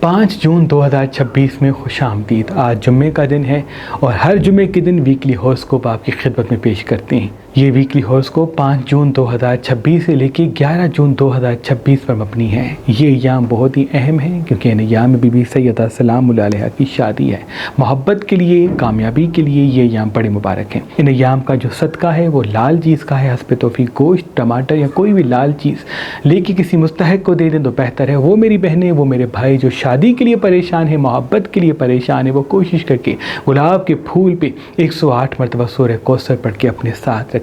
5 جون 2026 میں خوش آمدید۔ آج جمعے کا دن ہے اور ہر جمعے کے دن ویکلی ہوراسکوپ آپ کی خدمت میں پیش کرتے ہیں۔ یہ ویکلی ہوراسکوپ 5 جون 2026 سے لے کے 11 جون 2026 پر مبنی ہے۔ یہ ایام بہت ہی اہم ہیں کیونکہ ان ایام میں بی بی سیدہ سلام اللہ علیہا کی شادی ہے۔ محبت کے لیے، کامیابی کے لیے یہ ایام بڑے مبارک ہیں۔ ان ایام کا جو صدقہ ہے وہ لال چیز کا ہے۔ حسب توفیق گوشت، ٹماٹر یا کوئی بھی لال چیز لے کے کسی مستحق کو دے دیں تو بہتر ہے۔ وہ میری بہنیں، وہ میرے بھائی جو شادی کے لیے پریشان ہے، محبت کے لیے پریشان ہے، وہ کوشش کر کے گلاب کے پھول پہ 108 مرتبہ سورہ کوثر پڑھ کے اپنے ساتھ رکھیں۔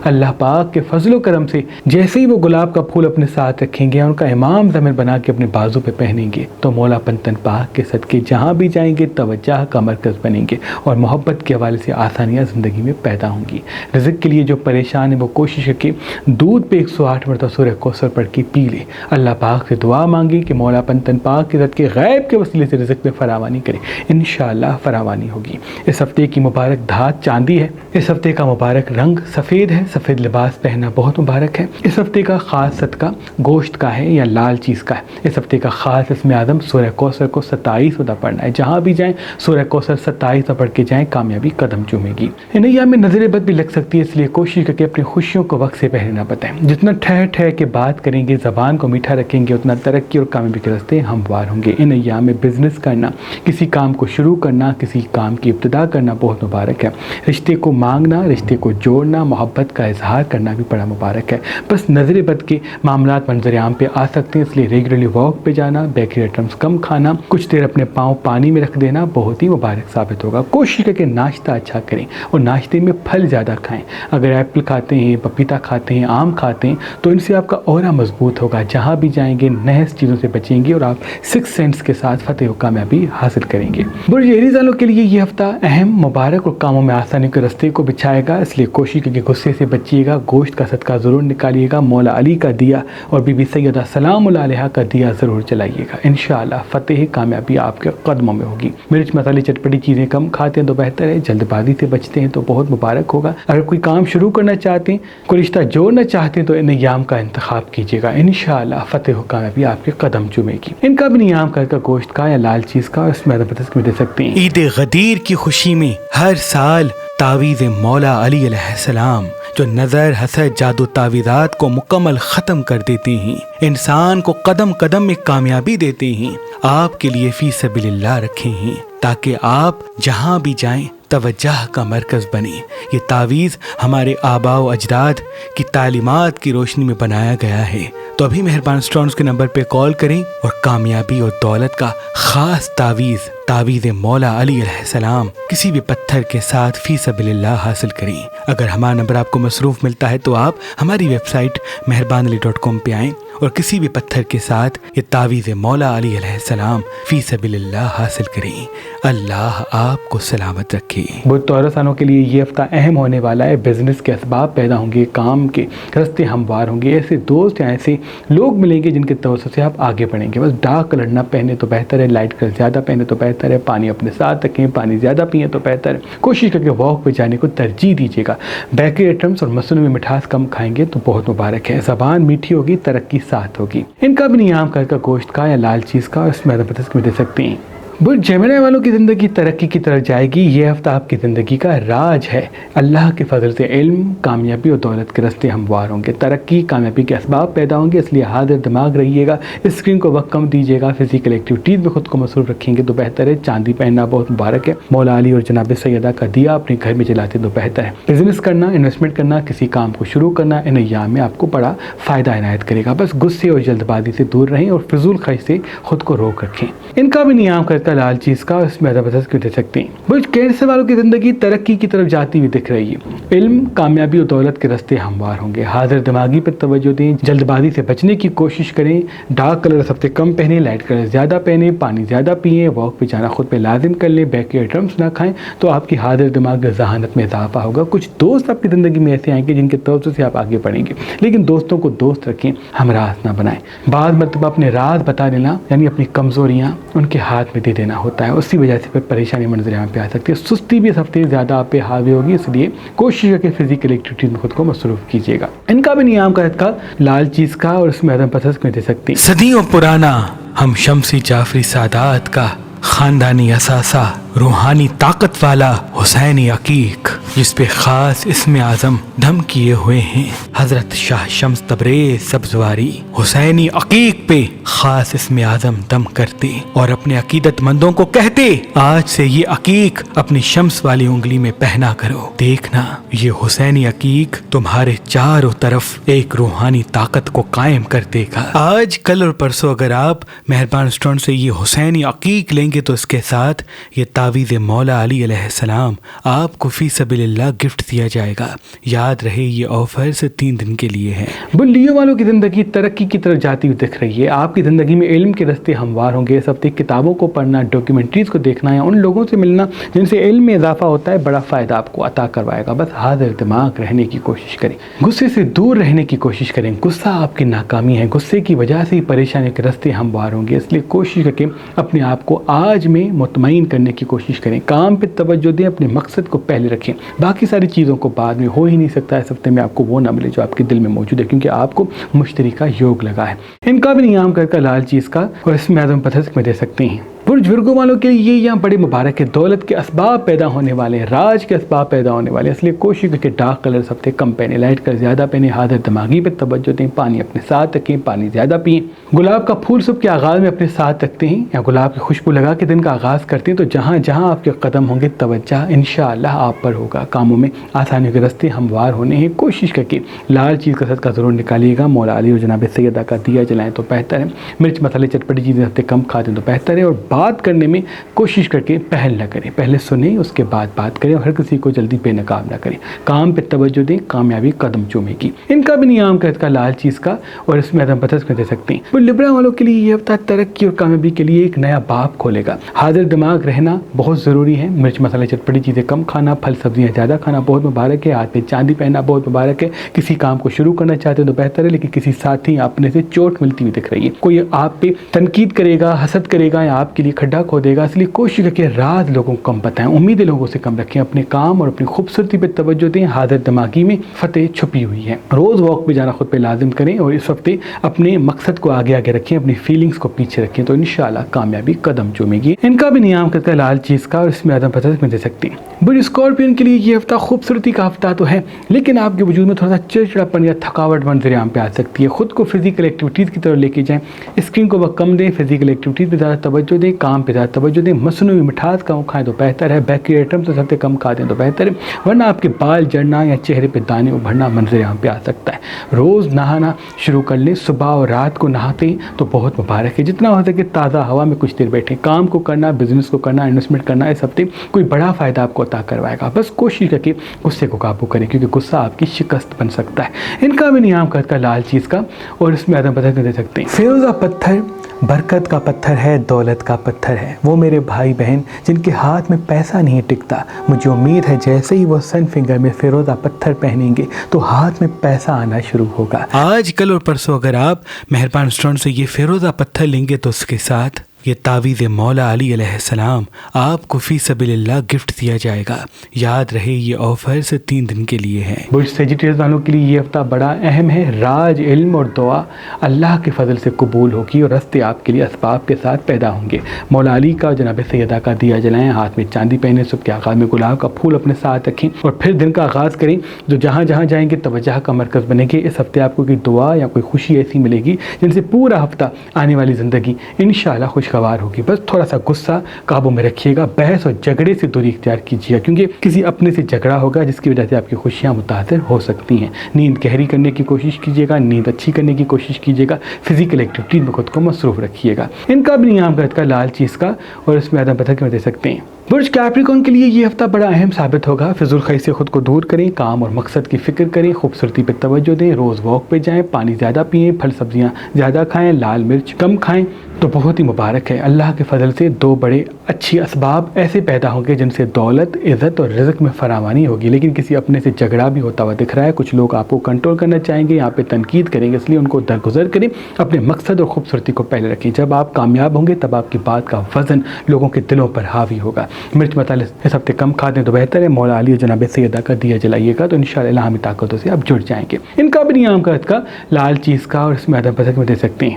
اللہ پاک کے فضل و کرم سے جیسے ہی وہ گلاب کا پھول اپنے ساتھ رکھیں گے، ان کا امام زمر بنا کے اپنے بازو پہ پہنیں گے تو مولا پنتن پاک کے صدقے جہاں بھی جائیں گے توجہ کا مرکز بنیں گے اور محبت کے حوالے سے آسانیاں زندگی میں پیدا ہوں گی۔ رزق کے لیے جو پریشان ہے وہ کوشش کر کے دودھ پہ 108 مرتبہ سورہ کوثر پڑھ کے پی لے۔ اللہ پاک سے دعا مانگی کہ مولا پنتن پاک کے صدقے غیب کے وسیلے سے رزق میں فراوانی کرے، انشاءاللہ فراوانی ہوگی۔ اس ہفتے کی مبارک دھات چاندی ہے۔ اس ہفتے کا مبارک رنگ سفید ہے۔ سفید لباس پہننا بہت مبارک ہے۔ اس ہفتے کا خاص صدقہ گوشت کا ہے یا لال چیز کا ہے۔ اس ہفتے کا خاص اسم اعظم سورہ کوثر کو 27 دفعہ پڑھنا ہے۔ جہاں بھی جائیں سورہ کوثر 27 دفعہ پڑھ کے جائیں، کامیابی قدم چومے گی۔ ان ایام میں نظر بد بھی لگ سکتی ہے، اس لیے کوشش کر کے اپنی خوشیوں کو وقت سے پہلے نہ بتائیں۔ جتنا ٹھہر ٹھہر کے بات کریں گے، زبان کو میٹھا رکھیں گے، اتنا ترقی اور کامیابی کے راستے ہموار ہوں گے۔ ان ایام میں بزنس کرنا، کسی کام کو شروع کرنا، کسی کام کی ابتدا کرنا بہت مبارک ہے۔ رشتے کو مانگنا، رشتے کو جوڑنا، محبت کا اظہار کرنا بھی بڑا مبارک ہے۔ بس نظر بد کے معاملات منظر عام پہ آ سکتے ہیں، اس لیے ریگولرلی واک پہ جانا، بیکری آئٹمس کم کھانا، کچھ دیر اپنے پاؤں پانی میں رکھ دینا بہت ہی مبارک ثابت ہوگا۔ کوشش کر کے ناشتہ اچھا کریں اور ناشتے میں پھل زیادہ کھائیں۔ اگر ایپل کھاتے ہیں، پپیتا کھاتے ہیں، آم کھاتے ہیں تو ان سے آپ کا اورا مضبوط ہوگا۔ جہاں بھی جائیں گے نحس چیزوں سے بچیں گے اور آپ 6 سینس کے ساتھ فتح و کامیابی حاصل کریں گے۔ برج ایریز والوں کے لیے یہ ہفتہ اہم، مبارک اور کاموں میں آسانی کے راستے کو بچھائے گا، اس لیے کوشش کریں کہ غصے سے بچیے گا، گوشت کا صدقہ ضرور نکالیے گا، مولا علی کا دیا اور بی بی سیدہ سلام اللہ علیہا کا دیا ضرور جلائیے گا۔ انشاءاللہ فتح کامیابی آپ کے قدموں میں ہوگی۔ مرچ مسالے چٹپٹی چیزیں کم کھاتے ہیں تو بہتر ہے، جلد بازی سے بچتے ہیں تو بہت مبارک ہوگا۔ اگر کوئی کام شروع کرنا چاہتے ہیں، کوئی رشتہ جوڑنا چاہتے ہیں تو ان ایام کا انتخاب کیجیے گا، انشاءاللہ فتح و کامیابی آپ کے قدم چومے گی۔ ان کا بھی نیام کا گوشت کا یا لال چیز کا اس میں دے سکتے ہیں۔ عید غدیر کی خوشی میں ہر سال تعویذ مولا علی علیہ السلام جو نظر، حسد، جادو تعویذات کو مکمل ختم کر دیتے ہیں، انسان کو قدم قدم میں کامیابی دیتے ہیں، آپ کے لیے فی سبیل اللہ رکھے ہیں تاکہ آپ جہاں بھی جائیں توجہ کا مرکز بنے۔ یہ تعویذ ہمارے آباء و اجداد کی تعلیمات کی روشنی میں بنایا گیا ہے، تو ابھی مہربان اسٹونز کے نمبر پہ کال کریں اور کامیابی اور دولت کا خاص تعویذ مولا علی علیہ السلام کسی بھی پتھر کے ساتھ فی سبیل اللہ حاصل کریں۔ اگر ہمارا نمبر آپ کو مصروف ملتا ہے تو آپ ہماری ویب سائٹ mehrabanali.com پہ آئیں اور کسی بھی پتھر کے ساتھ یہ تعویذ مولا علی علیہ السلام فی سبیل اللہ حاصل کریں۔ اللہ آپ کو سلامت رکھے۔ بہت تورسانوں کے لیے یہ ہفتہ اہم ہونے والا ہے۔ بزنس کے اسباب پیدا ہوں گے، کام کے راستے ہموار ہوں گے، ایسے دوست یا ایسے لوگ ملیں گے جن کے توسط سے آپ آگے بڑھیں گے۔ بس ڈارک کلر نہ پہنے تو بہتر ہے، لائٹ کلر زیادہ پہنے تو بہتر ہے، پانی اپنے ساتھ رکھیں، پانی زیادہ پئیں تو بہتر ہے۔ کوشش کر کے واک پہ جانے کو ترجیح دیجیے گا۔ بیکری آئٹمس اور مصنوعی مٹھاس کم کھائیں گے تو بہت مبارک ہے۔ زبان میٹھی ہوگی، ترقی ساتھ ہوگی۔ ان کا بھی نیام کا گوشت کا یا لال چیز کا اس میں دے سکتے ہیں۔ برج جیمنی والوں کی زندگی ترقی کی طرف جائے گی۔ یہ ہفتہ آپ کی زندگی کا راج ہے۔ اللہ کے فضل سے علم، کامیابی اور دولت کے راستے ہموار ہوں گے، ترقی، کامیابی کے اسباب پیدا ہوں گے، اس لیے حاضر دماغ رہیے گا، اسکرین کو وقت کم دیجیے گا، فزیکل ایکٹیویٹیز میں خود کو مصروف رکھیں گے تو بہتر ہے۔ چاندی پہننا بہت مبارک ہے۔ مولا علی اور جناب سیدہ کا دیا اپنے گھر میں جلاتے تو بہتر ہے۔ بزنس کرنا، انویسٹمنٹ کرنا، کسی کام کو شروع کرنا ان ایام میں آپ کو بڑا فائدہ عنایت کرے گا۔ بس غصے اور جلد بازی سے دور رہیں اور فضول خرچ سے خود کو روک رکھیں۔ ان کا بھی نیام کرتا لال چیز کا اس میں زبردست دے سکتے ہیں۔ برج کینسر والوں کی زندگی ترقی کی طرف جاتی ہوئی دکھ رہی ہے۔ علم، کامیابی اور دولت کے راستے ہموار ہوں گے۔ حاضر دماغی پر توجہ دیں، جلد بازی سے بچنے کی کوشش کریں، ڈارک کلر سب سے کم پہنیں، لائٹ کلر زیادہ پہنیں، پانی زیادہ پئیں، واک پہ جانا خود پہ لازم کر لیں، بیکری آئٹمس نہ کھائیں تو آپ کی حاضر دماغ ذہانت میں اضافہ ہوگا۔ کچھ دوست آپ کی زندگی میں ایسے آئیں گے جن کے توسط سے آپ آگے بڑھیں گے، لیکن دوستوں کو دوست رکھیں، ہمراہ نہ بنائیں۔ بعض مرتبہ اپنے راز بتا دینا یعنی اپنی کمزوریاں ان کے ہاتھ میں دے دینا ہوتا ہے، اسی وجہ سے پھر پریشانی منظر یہاں پہ آ سکتی ہے۔ سستی بھی اس ہفتے زیادہ آپ پہ حاوی ہوگی، اس لیے کوشش کر کے فزیکل ایکٹیویٹیز میں خود کو مصروف کیجیے گا۔ ان کا بھی نیام کا لال چیز کا اور اس میں عدم پسند میں دے سکتے ہیں۔ صدیوں پرانا ہم شمسی جعفری سادات کا خاندانی اثاثہ روحانی طاقت والا حسینی عقیق، جس پہ خاص اسم اعظم دم کیے ہوئے ہیں حضرت شاہ شمس تبریز سبزواری، حسینی عقیق پہ خاص اسم اعظم دم کرتے اور اپنے عقیدت مندوں کو کہتے آج سے یہ عقیق اپنی شمس والی انگلی میں پہنا کرو، دیکھنا یہ حسینی عقیق تمہارے چاروں طرف ایک روحانی طاقت کو قائم کر دے گا۔ آج کل اور پرسوں اگر آپ مہربان اسٹون سے یہ حسینی عقیق لیں گے تو اس کے ساتھ یہ تعویذ مولا علی علیہ السلام آپ کو فی سبیل اللہ گفٹ دیا جائے گا۔ یاد رہے یہ آفر سے 3 دن کے لیے ہے۔ بلیوں والوں کی زندگی ترقی کی طرف جاتی ہوئی دکھ رہی ہے۔ آپ کی زندگی میں علم کے راستے ہموار ہوں گے۔ اس ہفتے کتابوں کو پڑھنا، ڈاکیومنٹریز کو دیکھنا یا ان لوگوں سے ملنا جن سے علم میں اضافہ ہوتا ہے بڑا فائدہ آپ کو عطا کروائے گا۔ بس حاضر دماغ رہنے کی کوشش کریں، غصے سے دور رہنے کی کوشش کریں۔ غصہ آپ کی ناکامی ہے، غصے کی وجہ سے ہی پریشانی کے راستے ہموار ہوں گے۔ اس لیے کوشش کریں اپنے آپ کو آج میں مطمئن کرنے کی کوشش کریں، کام پہ توجہ دیں، اپنے مقصد کو پہلے رکھیں، باقی ساری چیزوں کو بعد میں۔ ہو ہی نہیں سکتا اس ہفتے میں آپ کو وہ نہ ملے جو آپ کے دل میں موجود ہے، کیونکہ آپ کو مشتری کا یوگ لگا ہے۔ ان کا بھی نیام کر لال چیز کا اور اس میں اعظم پتھر میں دے سکتے ہیں۔ برج ورگو والوں کے لیے یہ یہاں بڑے مبارک ہے، دولت کے اسباب پیدا ہونے والے ہیں، راج کے اسباب پیدا ہونے والے ہیں۔ اس لیے کوشش کریں کہ ڈارک کلر ہفتے کم پہنے، لائٹ کلر زیادہ پہنے، حاضر دماغی پہ توجہ دیں، پانی اپنے ساتھ رکھیں، پانی زیادہ پئیں۔ گلاب کا پھول صبح کے آغاز میں اپنے ساتھ رکھتے ہیں یا گلاب کی خوشبو لگا کے دن کا آغاز کرتے ہیں تو جہاں جہاں آپ کے قدم ہوں گے توجہ انشاءاللہ آپ پر ہوگا۔ کاموں میں آسانیوں کے راستے ہموار ہونے ہیں۔ کوشش کر کے لال چیز کا صدقہ ضرور نکالیے گا، مولا علی اور جناب سیدہ کا دیا جلائیں تو بہتر ہے۔ مرچ مسالے چٹپٹی چیزیں ہفتے کم کھا دیں تو بہتر ہے، اور بات کرنے میں کوشش کر کے پہل نہ کریں، پہلے سنیں اس کے بعد بات کریں، اور ہر کسی کو جلدی بے نقاب نہ کریں۔ کام پہ توجہ دیں، کامیابی قدم چومے گی۔ ان کا بھی نیام کا لال چیز کا اور اس میں اعظم پتھر میں دے سکتے ہیں۔ وہ لبرا والوں کے لیے یہ ہفتہ ترقی اور کامیابی کے لیے ایک نیا باب کھولے گا۔ حاضر دماغ رہنا بہت ضروری ہے، مرچ مسالے چٹپٹی چیزیں کم کھانا، پھل سبزیاں زیادہ کھانا بہت مبارک ہے، ہاتھ میں چاندی پہننا بہت مبارک ہے۔ کسی کام کو شروع کرنا چاہتے ہیں تو بہتر ہے، لیکن کسی ساتھی اپنے سے چوٹ ملتی ہوئی دکھ رہی ہے، کوئی آپ پہ تنقید کرے گا، حسد کرے گا یا آپ کے لیے کھڈا کھودے گا۔ اس لیے کوشش کر کے راز لوگوں کو کم بتائیں، امیدیں لوگوں سے کم رکھیں، اپنے کام اور اپنی خوبصورتی پہ توجہ دیں۔ حاضر دماغی میں فتح چھپی ہوئی ہے۔ روز واک پہ جانا خود پہ لازم کریں، اور اس ہفتے اپنے مقصد کو آگے آگے رکھیں، اپنی فیلنگز کو پیچھے رکھیں تو انشاءاللہ کامیابی قدم چومے گی۔ ان کا بھی نیام کرتا ہے لال چیز کا اور اس میں اعظم پتھر میں دے سکتے ہیں۔ برج اسکارپیون کے لیے یہ ہفتہ خوبصورتی کا ہفتہ تو ہے، لیکن آپ کے وجود میں تھوڑا سا چڑچڑاپن یا تھکاوٹ منظر عام پہ آ سکتی ہے۔ خود کو فزیکل ایکٹیویٹیز کی طرف لے کے جائیں، اسکرین کو وقت کم دیں، فزیکل ایکٹیویٹیز پہ زیادہ توجہ دیں، کام پہ زیادہ توجہ دیں، مصنوعی مٹھاس کم کھائیں تو بہتر ہے، بیکری آئٹم تو سب سے کم کھا دیں تو بہتر ہے، ورنہ آپ کے بال جڑنا یا چہرے پہ دانے ابھرنا منظر عام پہ آ سکتا ہے۔ روز نہانا شروع کر لیں، صبح اور رات کو نہاتے ہیں تو بہت مبارک ہے۔ جتنا ہو سکے تازہ ہوا میں کچھ دیر بیٹھیں، کام کو کرنا، بزنس کو کرنا، انویسٹمنٹ کرنا، اس ہفتے کوئی بڑا فائدہ آپ کو عطا کروائے گا۔ بس کوشش کر کے غصے کو قابو کریں، کیونکہ غصہ آپ کی شکست بن سکتا ہے۔ ان کا بھی نیام کا لال چیز کا اور اس میں اعظم پتھر دے سکتے ہیں۔ فیروزہ پتھر برکت کا پتھر ہے، دولت کا پتھر ہے۔ وہ میرے بھائی بہن جن کے ہاتھ میں پیسہ نہیں ٹکتا، مجھے امید ہے جیسے ہی وہ سن فنگر میں فیروزہ پتھر پہنیں گے تو ہاتھ میں پیسہ آنا شروع ہوگا۔ آج کل اور پرسوں اگر آپ مہربان اسٹون سے یہ فیروزہ پتھر لیں گے تو اس کے ساتھ یہ تعویذ مولا علی علیہ السلام آپ کو فی سبیل اللہ گفٹ دیا جائے گا۔ یاد رہے یہ آفر سے 3 دن کے لیے ہے۔ برج سیجیٹیریس والوں کے لیے یہ ہفتہ بڑا اہم ہے، راج، علم اور دعا اللہ کے فضل سے قبول ہوگی اور راستے آپ کے لیے اسباب کے ساتھ پیدا ہوں گے۔ مولا علی کا اور جناب سیدہ کا دیا جلائیں، ہاتھ میں چاندی پہنے، صبح کے آغاز میں گلاب کا پھول اپنے ساتھ رکھیں اور پھر دن کا آغاز کریں۔ جو جہاں جہاں جائیں گے توجہ کا مرکز بنے گے۔ اس ہفتے آپ کو کوئی دعا یا کوئی خوشی ایسی ملے گی جن سے پورا ہفتہ آنے والی زندگی انشاءاللہ خوشگوار ہوگی۔ بس تھوڑا سا غصہ قابو میں رکھیے گا، بحث اور جھگڑے سے دوری اختیار کیجیے گا، کیونکہ کسی اپنے سے جھگڑا ہوگا جس کی وجہ سے آپ کی خوشیاں متاثر ہو سکتی ہیں۔ نیند گہری کرنے کی کوشش کیجیے گا، نیند اچھی کرنے کی کوشش کیجیے گا، فزیکل ایکٹیویٹیز میں خود کو مصروف رکھیے گا۔ ان کا بھی نیام کا لال چیز کا اور اس میں اعظم پتھر میں دے سکتے ہیں۔ برج کیپریکن کے لیے یہ ہفتہ بڑا اہم ثابت ہوگا۔ فضول خرچی سے خود کو دور کریں، کام اور مقصد کی فکر کریں، خوبصورتی پہ توجہ دیں، روز واک پہ جائیں، پانی زیادہ پئیں، پھل سبزیاں زیادہ کھائیں، لال مرچ کم کھائیں تو بہت ہی مبارک ہے۔ اللہ کے فضل سے 2 بڑے اچھی اسباب ایسے پیدا ہوں گے جن سے دولت، عزت اور رزق میں فراوانی ہوگی، لیکن کسی اپنے سے جھگڑا بھی ہوتا ہوا دکھ رہا ہے۔ کچھ لوگ آپ کو کنٹرول کرنا چاہیں گے، یہاں پہ تنقید کریں گے، اس لیے ان کو درگزر کریں، اپنے مقصد اور خوبصورتی کو پہلے رکھیں۔ جب آپ کامیاب ہوں گے تب آپ کی بات کا وزن لوگوں کے دلوں پر حاوی ہوگا۔ مرچ مسالے اس ہفتے کم کھا دیں تو بہتر ہے۔ مولا علی اور جناب سیدہ کا دیا جلائیے گا تو انشاءاللہ الہامی طاقتوں سے آپ جڑ جائیں گے۔ ان کا بھی نیام کا لال چیز کا اور اس میں اعظم پتھر میں دے سکتے ہیں۔